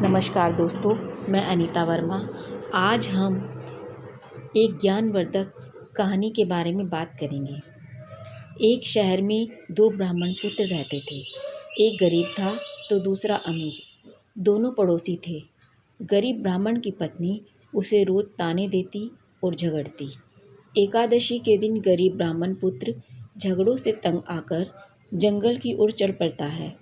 नमस्कार दोस्तों, मैं अनीता वर्मा। आज हम एक ज्ञानवर्धक कहानी के बारे में बात करेंगे। एक शहर में दो ब्राह्मण पुत्र रहते थे। एक गरीब था तो दूसरा अमीर। दोनों पड़ोसी थे। गरीब ब्राह्मण की पत्नी उसे रोज ताने देती और झगड़ती। एकादशी के दिन गरीब ब्राह्मण पुत्र झगड़ों से तंग आकर जंगल की ओर चल पड़ता है।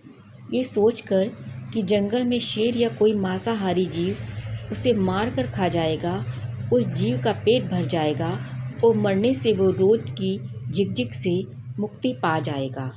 ये सोचकर कि जंगल में शेर या कोई मांसाहारी जीव उसे मार कर खा जाएगा, उस जीव का पेट भर जाएगा और मरने से वो रोज की झिकझिक से मुक्ति पा जाएगा।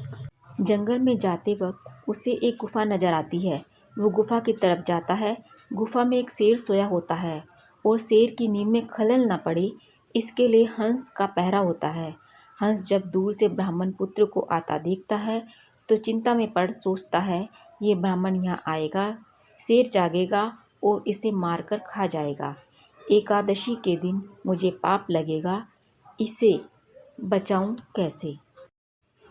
जंगल में जाते वक्त उसे एक गुफा नजर आती है। वो गुफा की तरफ जाता है। गुफा में एक शेर सोया होता है और शेर की नींद में खलल न पड़े, इसके लिए हंस का पहरा होता है। हंस जब दूर से ब्राह्मण पुत्र को आता देखता है तो चिंता में पड़ सोचता है, ये ब्राह्मण यहाँ आएगा, शेर जागेगा और इसे मारकर खा जाएगा। एकादशी के दिन मुझे पाप लगेगा, इसे बचाऊं कैसे?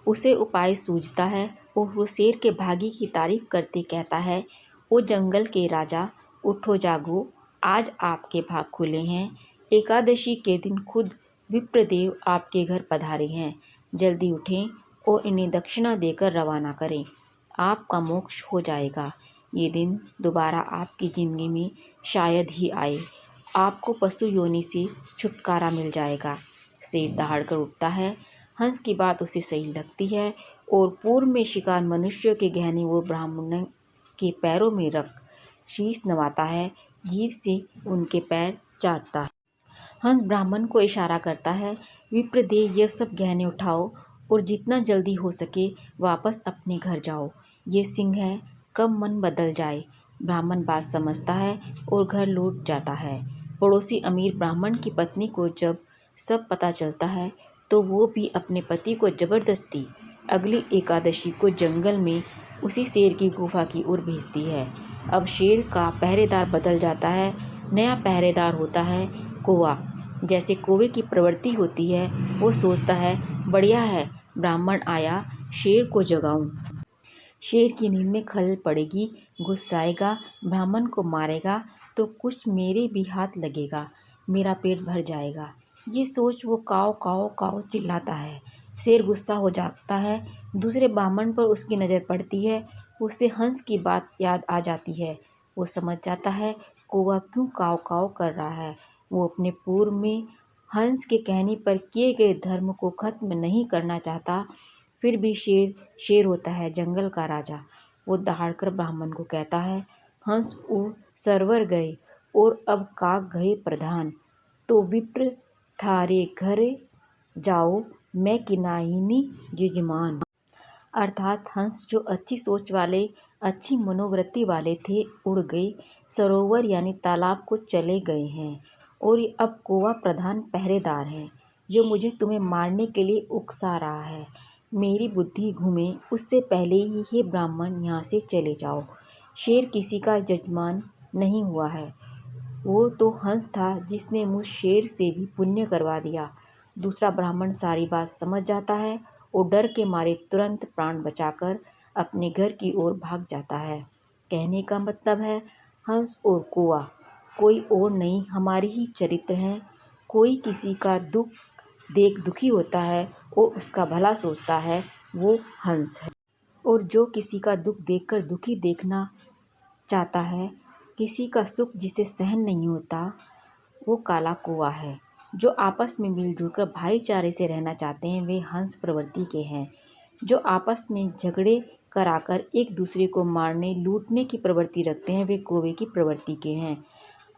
उसे उपाय सूझता है और वो शेर के भाग्य की तारीफ करते कहता है, ओ जंगल के राजा, उठो जागो, आज आपके भाग खुले हैं। एकादशी के दिन खुद विप्रदेव आपके घर पधारे हैं। जल्दी उठें और इन्हें दक्षिणा देकर रवाना करें। आपका मोक्ष हो जाएगा। ये दिन दोबारा आपकी ज़िंदगी में शायद ही आए। आपको पशु योनि से छुटकारा मिल जाएगा। शेर दहाड़ कर उठता है। हंस की बात उसे सही लगती है और पूर्व में शिकार मनुष्य के गहने वो ब्राह्मण के पैरों में रख शीश नवाता है, जीभ से उनके पैर चाटता है। हंस ब्राह्मण को इशारा करता है, विप्रदेव, ये सब गहने उठाओ और जितना जल्दी हो सके वापस अपने घर जाओ। ये सिंह है, कब मन बदल जाए। ब्राह्मण बात समझता है और घर लौट जाता है। पड़ोसी अमीर ब्राह्मण की पत्नी को जब सब पता चलता है तो वो भी अपने पति को जबरदस्ती अगली एकादशी को जंगल में उसी शेर की गुफा की ओर भेजती है। अब शेर का पहरेदार बदल जाता है। नया पहरेदार होता है कौवा। जैसे कौवे की प्रवृत्ति होती है, वो सोचता है, बढ़िया है, ब्राह्मण आया, शेर को जगाऊं। शेर की नींद में खलल पड़ेगी, गुस्साएगा, ब्राह्मण को मारेगा तो कुछ मेरे भी हाथ लगेगा, मेरा पेट भर जाएगा। ये सोच वो काव काव काव चिल्लाता है। शेर गुस्सा हो जाता है। दूसरे ब्राह्मण पर उसकी नज़र पड़ती है। उसे हंस की बात याद आ जाती है। वो समझ जाता है कौवा क्यों काव काव कर रहा है। वो अपने पूर्व में हंस के कहने पर किए गए धर्म को खत्म नहीं करना चाहता। फिर भी शेर शेर होता है, जंगल का राजा। वो दहाड़कर ब्राह्मण को कहता है, हंस उड़ सरवर गए और अब काग गए प्रधान, तो विप्र थारे घर जाओ, मैं किनाहिनी जजमान। अर्थात हंस जो अच्छी सोच वाले, अच्छी मनोवृत्ति वाले थे, उड़ गए, सरोवर यानी तालाब को चले गए हैं और अब कौवा प्रधान पहरेदार है जो मुझे तुम्हें मारने के लिए उकसा रहा है। मेरी बुद्धि घूमे उससे पहले ही ये ब्राह्मण यहाँ से चले जाओ। शेर किसी का जजमान नहीं हुआ है, वो तो हंस था जिसने मुझ शेर से भी पुण्य करवा दिया। दूसरा ब्राह्मण सारी बात समझ जाता है और डर के मारे तुरंत प्राण बचाकर अपने घर की ओर भाग जाता है। कहने का मतलब है, हंस और कौवा कोई और नहीं, हमारी ही चरित्र हैं। कोई किसी का दुख देख दुखी होता है और उसका भला सोचता है, वो हंस है। और जो किसी का दुख देखकर दुखी देखना चाहता है, किसी का सुख जिसे सहन नहीं होता, वो काला कौवा है। जो आपस में मिलजुल कर भाईचारे से रहना चाहते हैं, वे हंस प्रवृत्ति के हैं। जो आपस में झगड़े कराकर एक दूसरे को मारने लूटने की प्रवृत्ति रखते हैं, वे कौवे की प्रवृत्ति के हैं।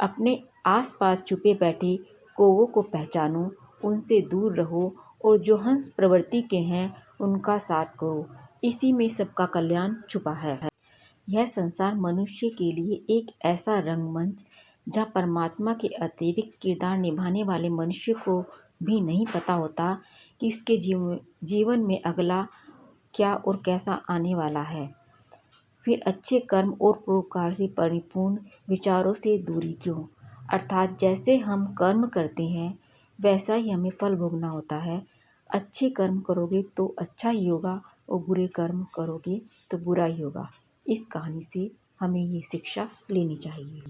अपने आसपास छुपे बैठे कौवों को पहचानो, उनसे दूर रहो और जो हंस प्रवृत्ति के हैं उनका साथ करो। इसी में सबका कल्याण छुपा है। यह संसार मनुष्य के लिए एक ऐसा रंगमंच जहाँ परमात्मा के अतिरिक्त किरदार निभाने वाले मनुष्य को भी नहीं पता होता कि उसके जीवन में अगला क्या और कैसा आने वाला है। फिर अच्छे कर्म और परोपकार से परिपूर्ण विचारों से दूरी क्यों? अर्थात जैसे हम कर्म करते हैं वैसा ही हमें फल भोगना होता है। अच्छे कर्म करोगे तो अच्छा ही होगा और बुरे कर्म करोगे तो बुरा ही होगा। इस कहानी से हमें ये शिक्षा लेनी चाहिए।